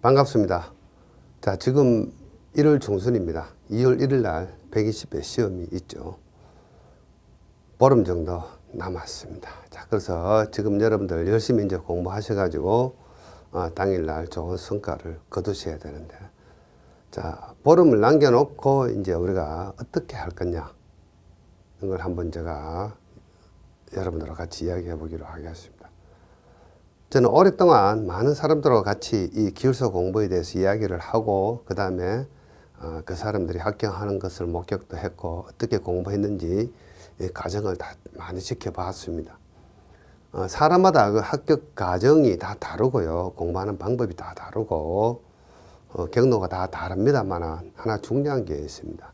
반갑습니다. 자, 지금 1월 중순입니다. 2월 1일 날 120회 시험이 있죠. 보름 정도 남았습니다. 자, 그래서 지금 여러분들 열심히 이제 공부하셔가지고 당일날 좋은 성과를 거두셔야 되는데, 자, 보름을 남겨놓고 이제 우리가 어떻게 할 거냐, 이걸 한번 제가 여러분들과 같이 이야기해 보기로 하겠습니다. 저는 오랫동안 많은 사람들과 같이 이 기울서 공부에 대해서 이야기를 하고, 그 다음에 그 사람들이 합격하는 것을 목격도 했고, 어떻게 공부했는지 이 과정을 다 많이 지켜봤습니다. 사람마다 그 합격 과정이 다 다르고요. 공부하는 방법이 다 다르고, 경로가 다 다릅니다만, 하나 중요한 게 있습니다.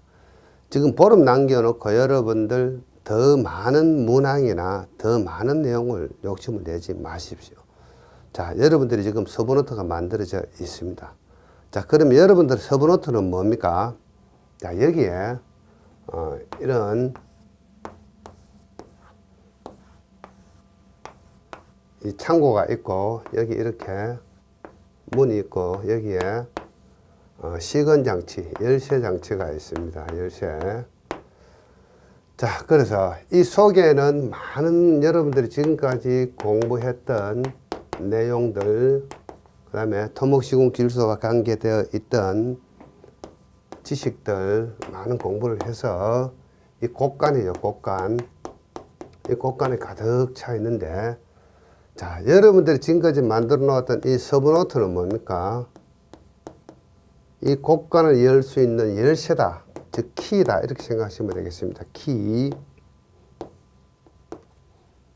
지금 보름 남겨놓고 여러분들 더 많은 문항이나 더 많은 내용을 욕심을 내지 마십시오. 자, 여러분들이 지금 서브노트가 만들어져 있습니다. 자, 그럼 여러분들 서브노트는 뭡니까? 자, 여기에 이런 이 창고가 있고, 여기 이렇게 문이 있고, 여기에 시건 장치, 열쇠 장치가 있습니다. 열쇠. 자, 그래서 이 속에는 많은 여러분들이 지금까지 공부했던 내용들, 그 다음에 토목시공 기술서와 관계되어 있던 지식들, 많은 공부를 해서 이 곳간이죠, 곳간. 이 곳간에 가득 차 있는데, 자, 여러분들이 지금까지 만들어 놓았던 이 서브노트는 뭡니까? 이 곳간을 열 수 있는 열쇠다, 즉 키다, 이렇게 생각하시면 되겠습니다. 키.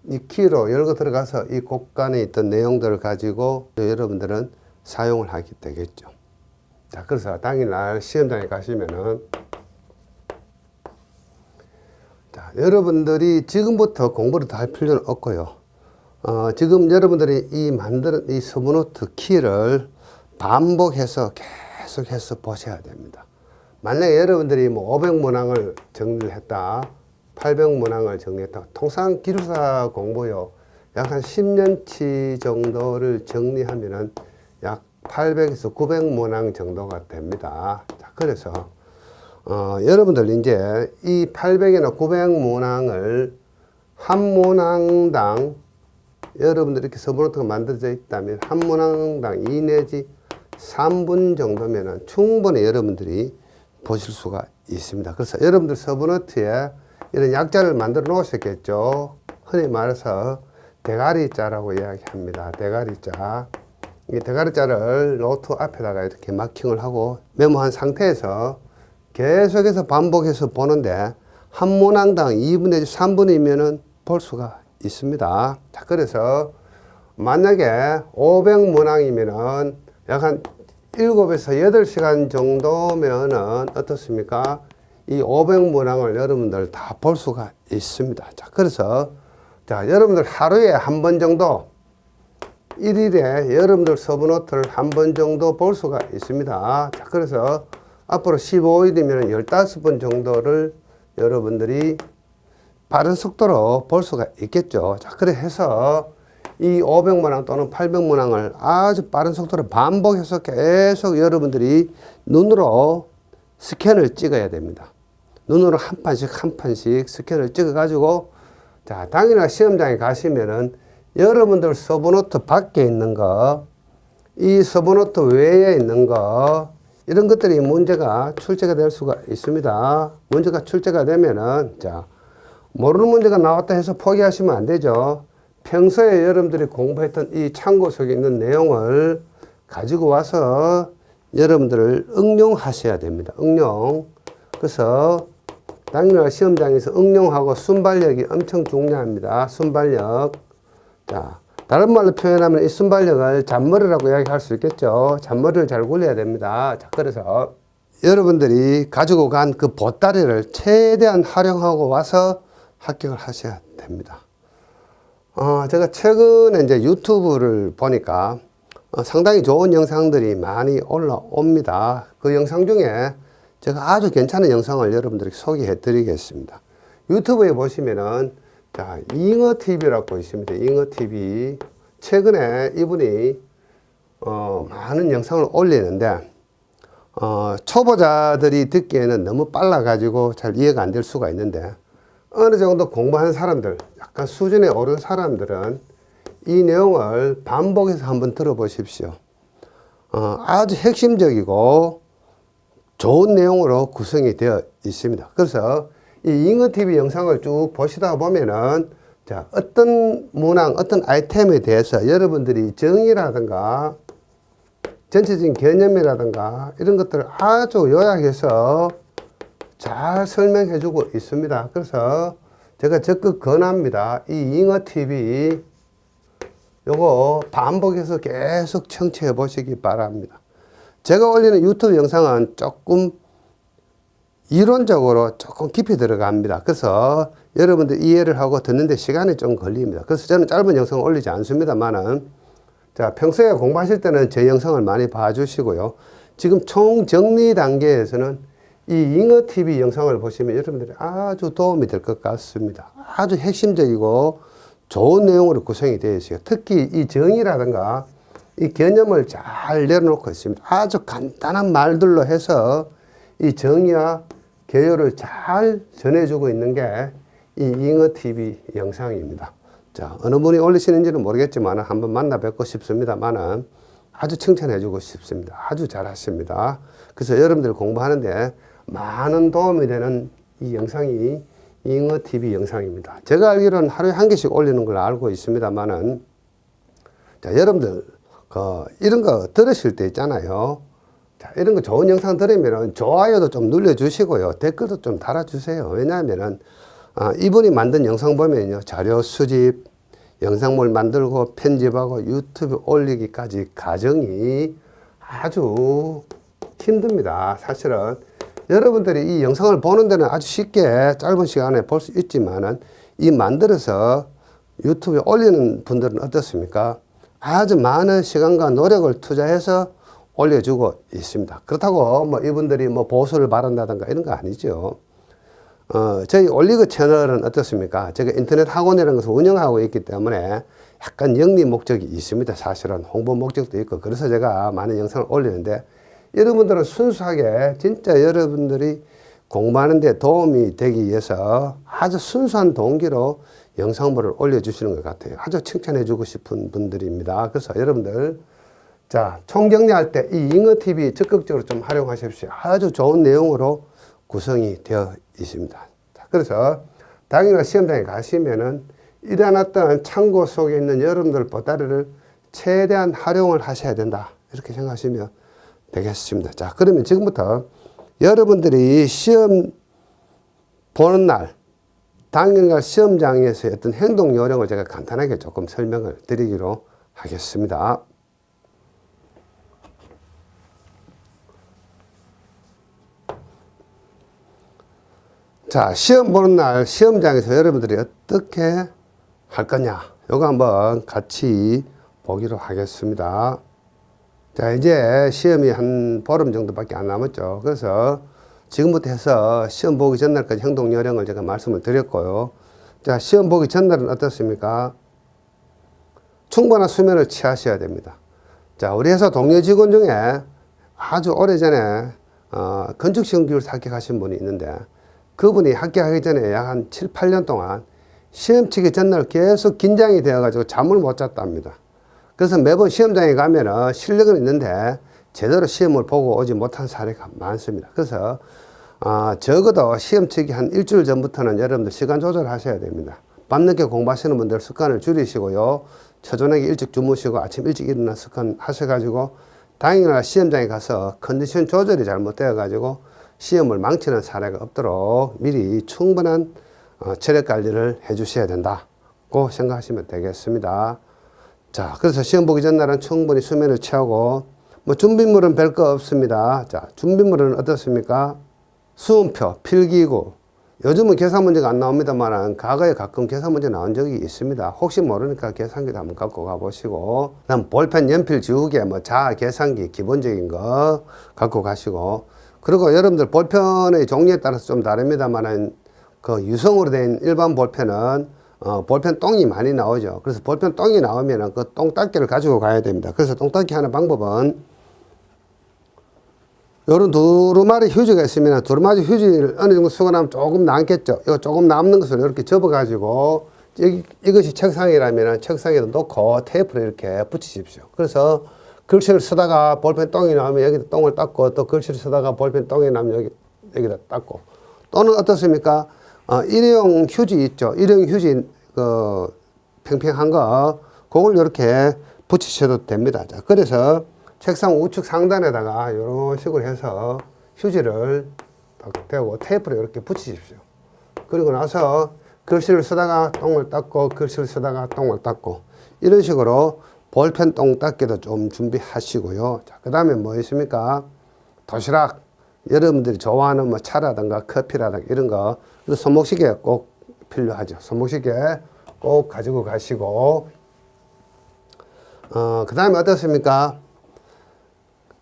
이 키로 열고 들어가서 이 곳간에 있던 내용들을 가지고 여러분들은 사용을 하게 되겠죠. 자, 그래서 당일날 시험장에 가시면은, 자, 여러분들이 지금부터 공부를 다 할 필요는 없고요. 지금 여러분들이 이 만드는 이 서브노트 키를 반복해서 계속해서 보셔야 됩니다. 만약에 여러분들이 뭐 500문항을 정리를 했다, 800문항을 정리했다. 통상 기술사 공부요, 약 한 10년치 정도를 정리하면은 약 800에서 900문항 정도가 됩니다. 자, 그래서 여러분들 이제 이 800이나 900문항을 한 문항당 여러분들 이렇게 서브노트가 만들어져 있다면 한 문항당 2 내지 3분 정도면은 충분히 여러분들이 보실 수가 있습니다. 그래서 여러분들 서브노트에 이런 약자를 만들어 놓으셨겠죠. 흔히 말해서 대가리자라고 이야기합니다. 대가리자. 이 대가리자를 노트 앞에다가 이렇게 마킹을 하고 메모한 상태에서 계속해서 반복해서 보는데, 한 문항당 2분 내지 3분이면은 볼 수가 있습니다. 자, 그래서 만약에 500문항이면은 약 한 7에서 8시간 정도면은 어떻습니까? 이 500문항을 여러분들 다 볼 수가 있습니다. 자, 그래서 자, 여러분들 하루에 한 번 정도, 1일에 여러분들 서브노트를 한 번 정도 볼 수가 있습니다. 자, 그래서 앞으로 15일이면 15번 정도를 여러분들이 빠른 속도로 볼 수가 있겠죠. 자, 그래 해서 이 500문항 또는 800문항을 아주 빠른 속도로 반복해서 계속 여러분들이 눈으로 스캔을 찍어야 됩니다. 눈으로 한 판씩 한 판씩 스캔을 찍어 가지고, 자, 당일날 시험장에 가시면은 여러분들 서브노트 밖에 있는 거, 이 서브노트 외에 있는 거, 이런 것들이 문제가 출제가 될 수가 있습니다. 문제가 출제가 되면은, 자, 모르는 문제가 나왔다 해서 포기하시면 안 되죠. 평소에 여러분들이 공부했던 이 창고 속에 있는 내용을 가지고 와서 여러분들을 응용하셔야 됩니다. 응용. 그래서 당일날 시험장에서 응용하고 순발력이 엄청 중요합니다. 순발력. 자, 다른 말로 표현하면 이 순발력을 잔머리라고 이야기할 수 있겠죠. 잔머리를 잘 굴려야 됩니다. 자, 그래서 여러분들이 가지고 간 그 보따리를 최대한 활용하고 와서 합격을 하셔야 됩니다. 제가 최근에 이제 유튜브를 보니까 상당히 좋은 영상들이 많이 올라옵니다. 그 영상 중에 제가 아주 괜찮은 영상을 여러분들에게 소개해 드리겠습니다. 유튜브에 보시면은, 자, 잉어TV라고 있습니다. 잉어TV. 최근에 이분이 많은 영상을 올리는데 초보자들이 듣기에는 너무 빨라가지고 잘 이해가 안 될 수가 있는데, 어느 정도 공부하는 사람들, 약간 수준에 오른 사람들은 이 내용을 반복해서 한번 들어보십시오. 아주 핵심적이고 좋은 내용으로 구성이 되어 있습니다. 그래서 이 잉어TV 영상을 쭉 보시다 보면은, 자, 어떤 문항, 어떤 아이템에 대해서 여러분들이 정의라든가 전체적인 개념이라든가 이런 것들을 아주 요약해서 잘 설명해 주고 있습니다. 그래서 제가 적극 권합니다. 이 잉어TV 요거 반복해서 계속 청취해 보시기 바랍니다. 제가 올리는 유튜브 영상은 조금 이론적으로 조금 깊이 들어갑니다. 그래서 여러분들 이해를 하고 듣는데 시간이 좀 걸립니다. 그래서 저는 짧은 영상을 올리지 않습니다만은, 자, 평소에 공부하실 때는 제 영상을 많이 봐주시고요. 지금 총 정리 단계에서는 이 잉어TV 영상을 보시면 여러분들이 아주 도움이 될 것 같습니다. 아주 핵심적이고 좋은 내용으로 구성이 되어 있어요. 특히 이 정의라든가 이 개념을 잘 내려놓고 있습니다. 아주 간단한 말들로 해서 이 정의와 개요를 잘 전해주고 있는 게 이 잉어TV 영상입니다. 자, 어느 분이 올리시는지는 모르겠지만 한번 만나 뵙고 싶습니다만은 아주 칭찬해주고 싶습니다. 아주 잘하십니다. 그래서 여러분들 공부하는데 많은 도움이 되는 이 영상이 잉어TV 영상입니다. 제가 알기로는 하루에 한 개씩 올리는 걸 알고 있습니다만은, 자, 여러분들 이런 거 들으실 때 있잖아요. 자, 이런 거 좋은 영상 들으면 좋아요도 좀 눌러주시고요. 댓글도 좀 달아주세요. 왜냐하면은 이분이 만든 영상 보면요, 자료 수집, 영상물 만들고 편집하고 유튜브 올리기까지 과정이 아주 힘듭니다. 사실은 여러분들이 이 영상을 보는 데는 아주 쉽게 짧은 시간에 볼 수 있지만은, 이 만들어서 유튜브에 올리는 분들은 어떻습니까? 아주 많은 시간과 노력을 투자해서 올려주고 있습니다. 그렇다고 뭐 이분들이 뭐 보수를 바란다든가 이런 거 아니죠. 저희 올리그 채널은 어떻습니까? 제가 인터넷 학원이라는 것을 운영하고 있기 때문에 약간 영리 목적이 있습니다. 사실은 홍보 목적도 있고, 그래서 제가 많은 영상을 올리는데, 여러분들은 순수하게 진짜 여러분들이 공부하는 데 도움이 되기 위해서 아주 순수한 동기로 영상물을 올려주시는 것 같아요. 아주 칭찬해 주고 싶은 분들입니다. 그래서 여러분들, 자, 총정리할 때 이 잉어TV 적극적으로 좀 활용하십시오. 아주 좋은 내용으로 구성이 되어 있습니다. 자, 그래서 당일날 시험장에 가시면은 일어났던 창고 속에 있는 여러분들 보따리를 최대한 활용을 하셔야 된다, 이렇게 생각하시면 되겠습니다. 자, 그러면 지금부터 여러분들이 시험 보는 날, 당일날 시험장에서의 어떤 행동 요령을 제가 간단하게 조금 설명을 드리기로 하겠습니다. 자, 시험 보는 날 시험장에서 여러분들이 어떻게 할 거냐, 요거 한번 같이 보기로 하겠습니다. 자, 이제 시험이 한 보름 정도밖에 안 남았죠. 그래서 지금부터 해서 시험 보기 전날까지 행동 요령을 제가 말씀을 드렸고요. 자, 시험 보기 전날은 어떻습니까? 충분한 수면을 취하셔야 됩니다. 자, 우리 회사 동료 직원 중에 아주 오래전에 건축시험 기술 합격하신 분이 있는데, 그분이 합격하기 전에 약 한 7, 8년 동안 시험 치기 전날 계속 긴장이 되어가지고 잠을 못 잤답니다. 그래서 매번 시험장에 가면은 실력은 있는데 제대로 시험을 보고 오지 못한 사례가 많습니다. 그래서 적어도 시험 치기 한 일주일 전부터는 여러분들 시간 조절하셔야 됩니다. 밤늦게 공부하시는 분들 습관을 줄이시고요. 초저녁에 일찍 주무시고 아침 일찍 일어나 습관 하셔가지고 당일날 시험장에 가서 컨디션 조절이 잘못되어가지고 시험을 망치는 사례가 없도록 미리 충분한 체력 관리를 해 주셔야 된다고 생각하시면 되겠습니다. 자, 그래서 시험 보기 전날은 충분히 수면을 취하고, 뭐 준비물은 별거 없습니다. 자, 준비물은 어떻습니까? 수험표, 필기구. 요즘은 계산 문제가 안 나옵니다만 과거에 가끔 계산 문제 나온 적이 있습니다. 혹시 모르니까 계산기도 한번 갖고 가보시고, 그다음 볼펜, 연필, 지우개, 뭐 계산기 기본적인 거 갖고 가시고, 그리고 여러분들 볼펜의 종류에 따라서 좀 다릅니다만은 그 유성으로 된 일반 볼펜은 볼펜 똥이 많이 나오죠. 그래서 볼펜 똥이 나오면 그 똥닦이를 가지고 가야 됩니다. 그래서 똥닦이 하는 방법은 요런 두루마리 휴지가 있으면 두루마리 휴지를 어느 정도 수거하면 조금 남겠죠. 이거 조금 남는 것을 이렇게 접어 가지고 이것이 책상이라면 책상에도 놓고 테이프를 이렇게 붙이십시오. 그래서 글씨를 쓰다가 볼펜 똥이 나오면 여기다 똥을 닦고, 또 글씨를 쓰다가 볼펜 똥이 나오면 여기다 닦고, 또는 어떻습니까? 일회용 휴지 있죠. 일회용 휴지 평평한 거 그걸 이렇게 붙이셔도 됩니다. 자, 그래서 책상 우측 상단에다가 이런 식으로 해서 휴지를 딱 대고 테이프를 이렇게 붙이십시오. 그리고 나서 글씨를 쓰다가 똥을 닦고, 글씨를 쓰다가 똥을 닦고, 이런 식으로 볼펜 똥 닦기도 좀 준비하시고요. 자, 그 다음에 뭐 있습니까? 도시락. 여러분들이 좋아하는 뭐 차라든가 커피라든가 이런 거. 손목시계 꼭 필요하죠. 손목시계 꼭 가지고 가시고, 그 다음에 어떻습니까?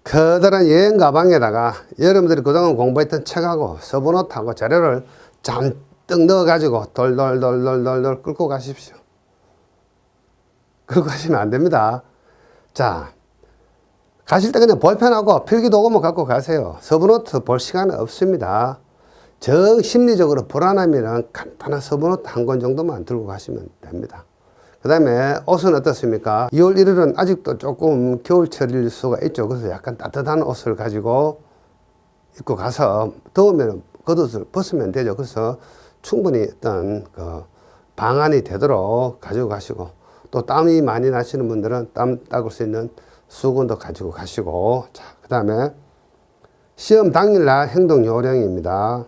커다란 여행 가방에다가 여러분들이 그동안 공부했던 책하고 서브노트하고 자료를 잔뜩 넣어가지고 돌돌돌돌돌 끌고 가십시오. 끌고 가시면 안 됩니다. 자, 가실 때 그냥 볼펜하고 필기도구만 갖고 가세요. 서브노트 볼 시간은 없습니다. 정 심리적으로 불안하면 간단한 서브노트 한 권 정도만 들고 가시면 됩니다. 그 다음에 옷은 어떻습니까? 2월 1일은 아직도 조금 겨울철일 수가 있죠. 그래서 약간 따뜻한 옷을 가지고 입고 가서 더우면 겉옷을 벗으면 되죠. 그래서 충분히 어떤 방안이 되도록 가지고 가시고, 또 땀이 많이 나시는 분들은 땀 닦을 수 있는 수건도 가지고 가시고, 자, 그 다음에 시험 당일날 행동 요령입니다.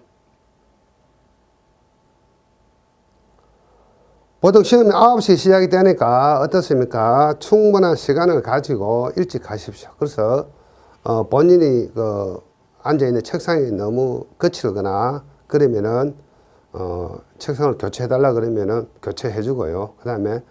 보통 시험이 9시 시작이 되니까 어떻습니까? 충분한 시간을 가지고 일찍 가십시오. 그래서 본인이 앉아있는 책상이 너무 거칠거나 그러면은 책상을 교체해달라 그러면은 교체해 주고요. 그 다음에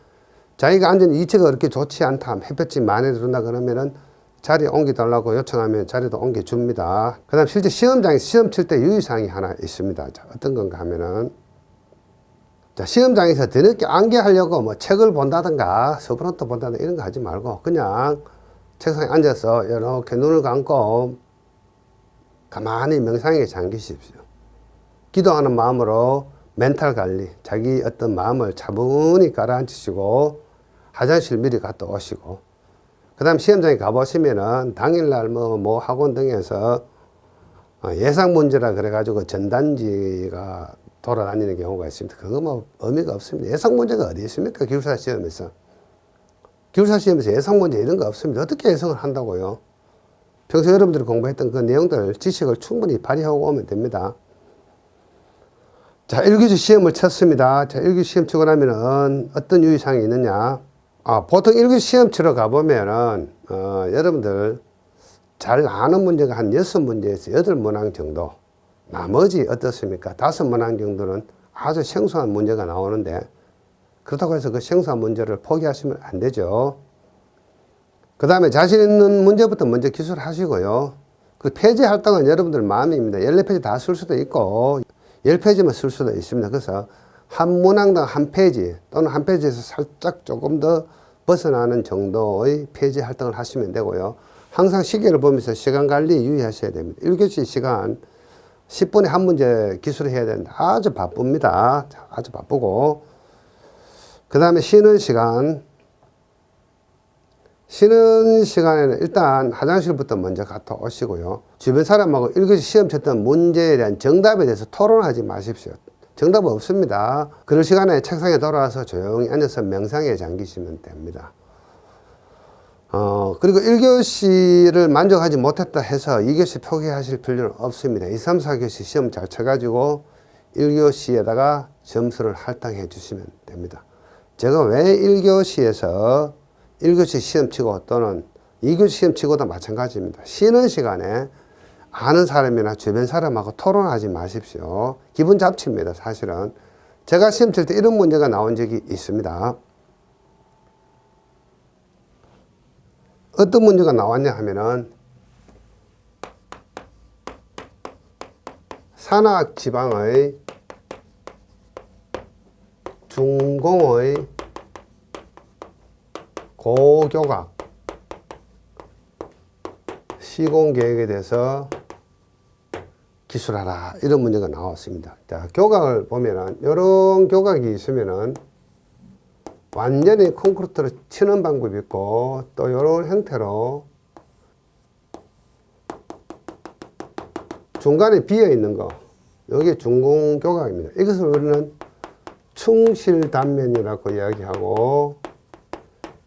자기가 앉은 위치가 그렇게 좋지 않다, 햇볕이 많이 들어온다 그러면은 자리 옮겨달라고 요청하면 자리도 옮겨줍니다. 그 다음 실제 시험장에 시험 칠 때 유의사항이 하나 있습니다. 자, 어떤 건가 하면은, 자, 시험장에서 뒤늦게 암기하려고 뭐 책을 본다든가 서브노트 본다든가 이런 거 하지 말고 그냥 책상에 앉아서 이렇게 눈을 감고 가만히 명상에 잠기십시오. 기도하는 마음으로 멘탈 관리, 자기 어떤 마음을 차분히 가라앉히시고 화장실 미리 갔다 오시고, 그 다음 시험장에 가보시면은 당일날 뭐 학원 등에서 예상 문제라 그래가지고 전단지가 돌아다니는 경우가 있습니다. 그거 뭐 의미가 없습니다. 예상 문제가 어디 있습니까? 기술사 시험에서. 기술사 시험에서 예상 문제 이런 거 없습니다. 어떻게 예상을 한다고요? 평소 여러분들이 공부했던 그 내용들, 지식을 충분히 발휘하고 오면 됩니다. 자, 1교시 시험을 쳤습니다. 자, 1교시 시험 치고 나면은 어떤 유의사항이 있느냐? 보통 1교시 시험 치러 가보면은, 여러분들 잘 아는 문제가 한 6문제에서 8문항 정도. 나머지 어떻습니까? 5문항 정도는 아주 생소한 문제가 나오는데, 그렇다고 해서 그 생소한 문제를 포기하시면 안 되죠. 그 다음에 자신 있는 문제부터 먼저 기술하시고요. 그 페이지 활동은 여러분들 마음입니다. 14페이지 다 쓸 수도 있고, 10페이지만 쓸 수도 있습니다. 그래서 한 문항당 한 페이지 또는 한 페이지에서 살짝 조금 더 벗어나는 정도의 페이지 활동을 하시면 되고요. 항상 시계를 보면서 시간 관리 유의하셔야 됩니다. 1교시 시간 10분에 한 문제 기술해야 되는데 아주 바쁩니다. 아주 바쁘고, 그 다음에 쉬는 시간에는 일단 화장실부터 먼저 갔다 오시고요. 주변 사람하고 1교시 시험 쳤던 문제에 대한 정답에 대해서 토론하지 마십시오. 정답은 없습니다. 그럴 시간에 책상에 돌아와서 조용히 앉아서 명상에 잠기시면 됩니다. 그리고 1교시를 만족하지 못했다 해서 2교시 포기하실 필요는 없습니다. 2, 3, 4교시 시험 잘 쳐가지고 1교시에다가 점수를 할당해 주시면 됩니다. 제가 왜 1교시에서 1교시 시험 치고 또는 2교시 시험 치고도 마찬가지입니다. 쉬는 시간에 아는 사람이나 주변 사람하고 토론하지 마십시오. 기분 잡치입니다, 사실은. 제가 시험 칠 때 이런 문제가 나온 적이 있습니다. 어떤 문제가 나왔냐 하면은, 산악 지방의 준공의 고교각 시공계획에 대해서 기술하라, 이런 문제가 나왔습니다. 자, 교각을 보면은 이런 교각이 있으면은 완전히 콘크리트로 치는 방법이 있고, 또 이런 형태로 중간에 비어 있는 거, 이게 준공 교각입니다. 이것을 우리는 충실 단면이라고 이야기하고,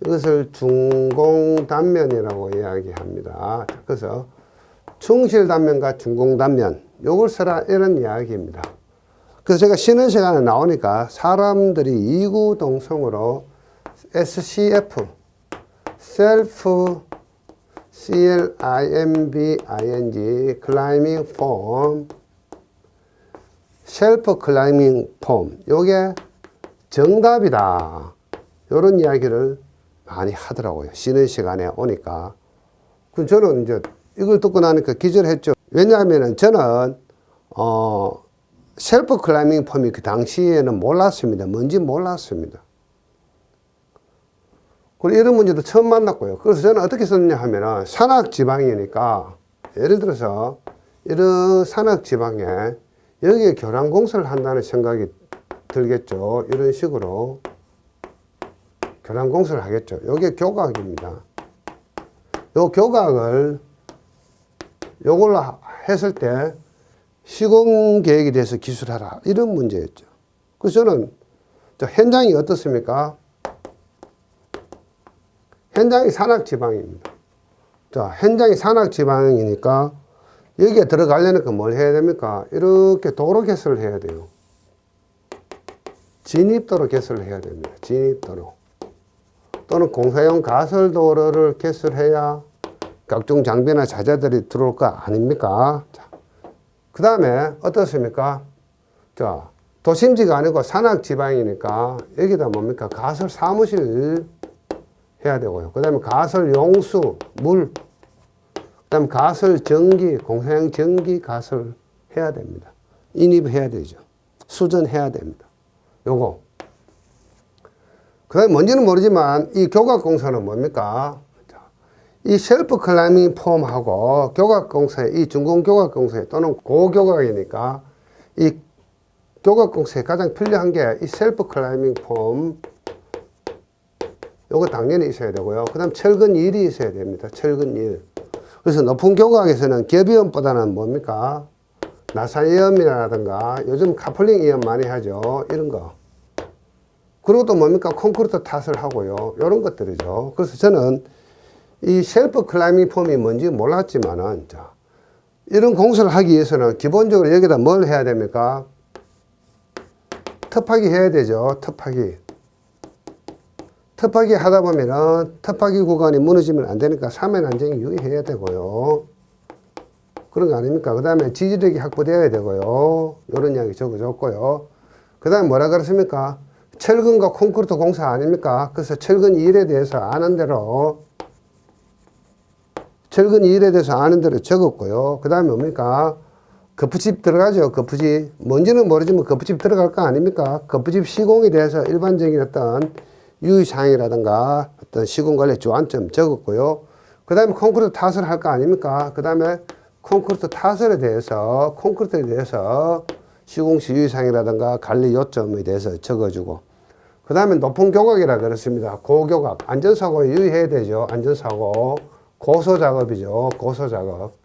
이것을 준공 단면이라고 이야기합니다. 그래서 충실 단면과 준공 단면, 요걸 써라, 이런 이야기입니다. 그래서 제가 쉬는 시간에 나오니까 사람들이 이구동성으로 SCF, Self, CLIMBING, Climbing Form, Self Climbing Form, 요게 정답이다, 요런 이야기를 많이 하더라고요. 쉬는 시간에 오니까. 그럼 저는 이제 이걸 듣고 나니까 기절했죠. 왜냐하면 저는 셀프 클라이밍 폼이 그 당시에는 몰랐습니다. 뭔지 몰랐습니다. 그리고 이런 문제도 처음 만났고요. 그래서 저는 어떻게 썼냐 하면은 산악 지방이니까, 예를 들어서 이런 산악 지방에 여기에 교량 공사를 한다는 생각이 들겠죠. 이런 식으로 교량 공사를 하겠죠. 이게 교각입니다. 요 교각을 요걸로 했을 때 시공 계획에 대해서 기술하라, 이런 문제였죠. 그래서 저는 현장이 어떻습니까? 현장이 산악 지방입니다. 자, 현장이 산악 지방이니까 여기에 들어가려니까 뭘 해야 됩니까? 이렇게 도로 개설을 해야 돼요. 진입도로 개설을 해야 됩니다. 진입도로. 또는 공사용 가설도로를 개설해야 각종 장비나 자재들이 들어올 거 아닙니까? 그 다음에 어떻습니까? 자, 도심지가 아니고 산악 지방이니까 여기다 뭡니까? 가설 사무실 해야 되고요. 그 다음에 가설 용수, 물, 그 다음에 가설 전기, 공사용 전기 가설 해야 됩니다. 인입해야 되죠. 수전해야 됩니다. 요거. 그 다음에 뭔지는 모르지만 이 교각공사는 뭡니까? 이 셀프 클라이밍 폼하고 교각공사에, 이 준공교각공사에 또는 고교각이니까 이 교각공사에 가장 필요한 게 이 셀프 클라이밍 폼, 요거 당연히 있어야 되고요. 그 다음 철근일이 있어야 됩니다. 철근일. 그래서 높은 교각에서는 겹이염보다는 뭡니까? 나사이염이라든가 요즘 카플링 이염 많이 하죠. 이런 거. 그리고 또 뭡니까? 콘크리트 탓을 하고요. 이런 것들이죠. 그래서 저는 이 셀프 클라이밍 폼이 뭔지 몰랐지만은, 자, 이런 공사를 하기 위해서는 기본적으로 여기다 뭘 해야 됩니까? 톱하기 해야 되죠. 톱하기. 톱하기 하다 보면은 톱하기 구간이 무너지면 안 되니까 사면 안정이 유의해야 되고요. 그런 거 아닙니까? 그 다음에 지지력이 확보되어야 되고요. 이런 이야기 적어줬고요. 그 다음에 뭐라 그랬습니까? 철근과 콘크리트 공사 아닙니까? 그래서 철근 일에 대해서 아는 대로 적었고요. 그 다음에 뭡니까? 거푸집 들어가죠. 거푸집. 뭔지는 모르지만 거푸집 들어갈 거 아닙니까? 거푸집 시공에 대해서 일반적인 어떤 유의사항이라든가 어떤 시공관리 주안점 적었고요. 그 다음에 콘크리트 타설을 할 거 아닙니까? 그 다음에 콘크리트 타설에 대해서, 콘크리트에 대해서 시공시 유의사항이라든가 관리 요점에 대해서 적어주고, 그 다음에 높은 교각이라 그렇습니다. 고교각. 안전사고에 유의해야 되죠. 안전사고. 고소작업이죠. 고소작업.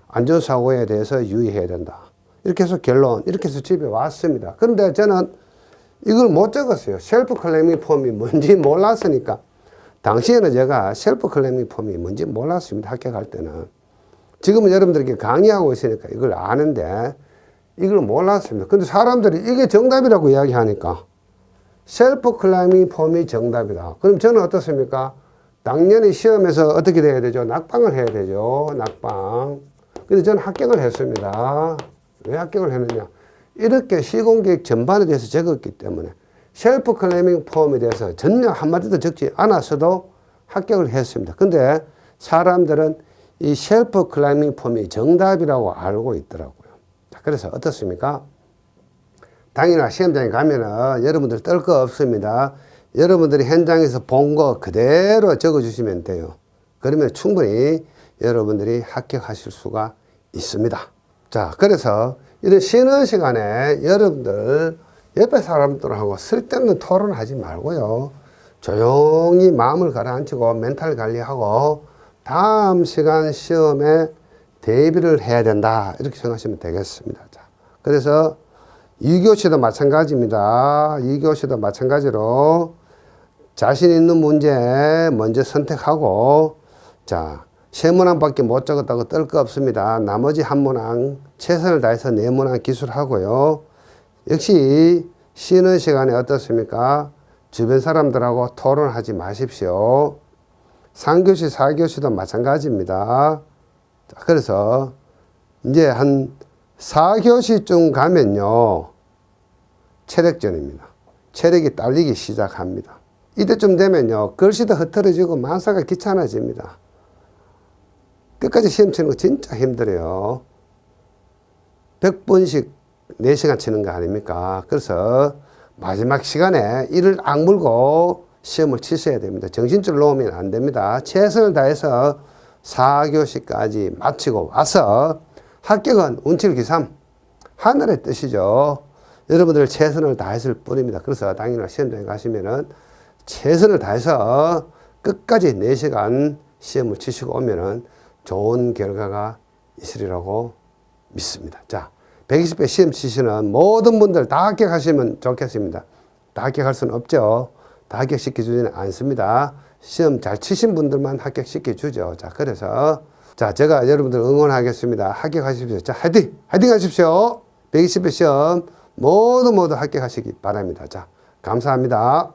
안전사고에 대해서 유의해야 된다. 이렇게 해서 결론, 이렇게 해서 집에 왔습니다. 그런데 저는 이걸 못 적었어요. 셀프 클레이밍 폼이 뭔지 몰랐으니까. 당시에는 제가 셀프 클레이밍 폼이 뭔지 몰랐습니다. 학교 갈 때는. 지금은 여러분들에게 강의하고 있으니까 이걸 아는데 이걸 몰랐습니다. 근데 사람들이 이게 정답이라고 이야기하니까 셀프 클라이밍 폼이 정답이다. 그럼 저는 어떻습니까? 당연히 시험에서 어떻게 돼야 되죠? 낙방을 해야 되죠. 낙방. 근데 저는 합격을 했습니다. 왜 합격을 했느냐? 이렇게 시공계획 전반에 대해서 적었기 때문에 셀프 클레이밍 폼에 대해서 전혀 한마디도 적지 않았어도 합격을 했습니다. 근데 사람들은 이 셀프 클라이밍 폼이 정답이라고 알고 있더라고요. 자, 그래서 어떻습니까? 당연히 시험장에 가면은 여러분들 떨 거 없습니다. 여러분들이 현장에서 본 거 그대로 적어 주시면 돼요. 그러면 충분히 여러분들이 합격하실 수가 있습니다. 자, 그래서 이런 쉬는 시간에 여러분들 옆에 사람들하고 쓸데없는 토론하지 말고요. 조용히 마음을 가라앉히고 멘탈 관리하고 다음 시간 시험에 대비를 해야 된다. 이렇게 생각하시면 되겠습니다. 자, 그래서 2교시도 마찬가지입니다. 2교시도 마찬가지로 자신 있는 문제 먼저 선택하고, 자, 3문항밖에 못 적었다고 떨 거 없습니다. 나머지 1문항 최선을 다해서 4문항 기술하고요. 역시 쉬는 시간에 어떻습니까? 주변 사람들하고 토론하지 마십시오. 3교시, 4교시도 마찬가지입니다. 자, 그래서 이제 한 4교시쯤 가면요, 체력전입니다. 체력이 딸리기 시작합니다. 이때쯤 되면요, 글씨도 흐트러지고 만사가 귀찮아집니다. 끝까지 시험 치는 거 진짜 힘들어요. 100번씩 4시간 치는 거 아닙니까? 그래서 마지막 시간에 이를 악물고 시험을 치셔야 됩니다. 정신줄 놓으면 안 됩니다. 최선을 다해서 4교시까지 마치고 와서 합격은 운칠기삼, 하늘의 뜻이죠. 여러분들 최선을 다했을 뿐입니다. 그래서 당연히 시험장에 가시면은 최선을 다해서 끝까지 4시간 시험을 치시고 오면은 좋은 결과가 있으리라고 믿습니다. 자, 120배 시험 치시는 모든 분들 다 합격하시면 좋겠습니다. 다 합격할 수는 없죠. 다 합격시켜주지는 않습니다. 시험 잘 치신 분들만 합격시켜주죠. 자, 그래서 자, 제가 여러분들 응원하겠습니다. 합격하십시오. 자, 화이팅! 화이팅 하십시오. 120배 시험 모두 합격하시기 바랍니다. 자, 감사합니다.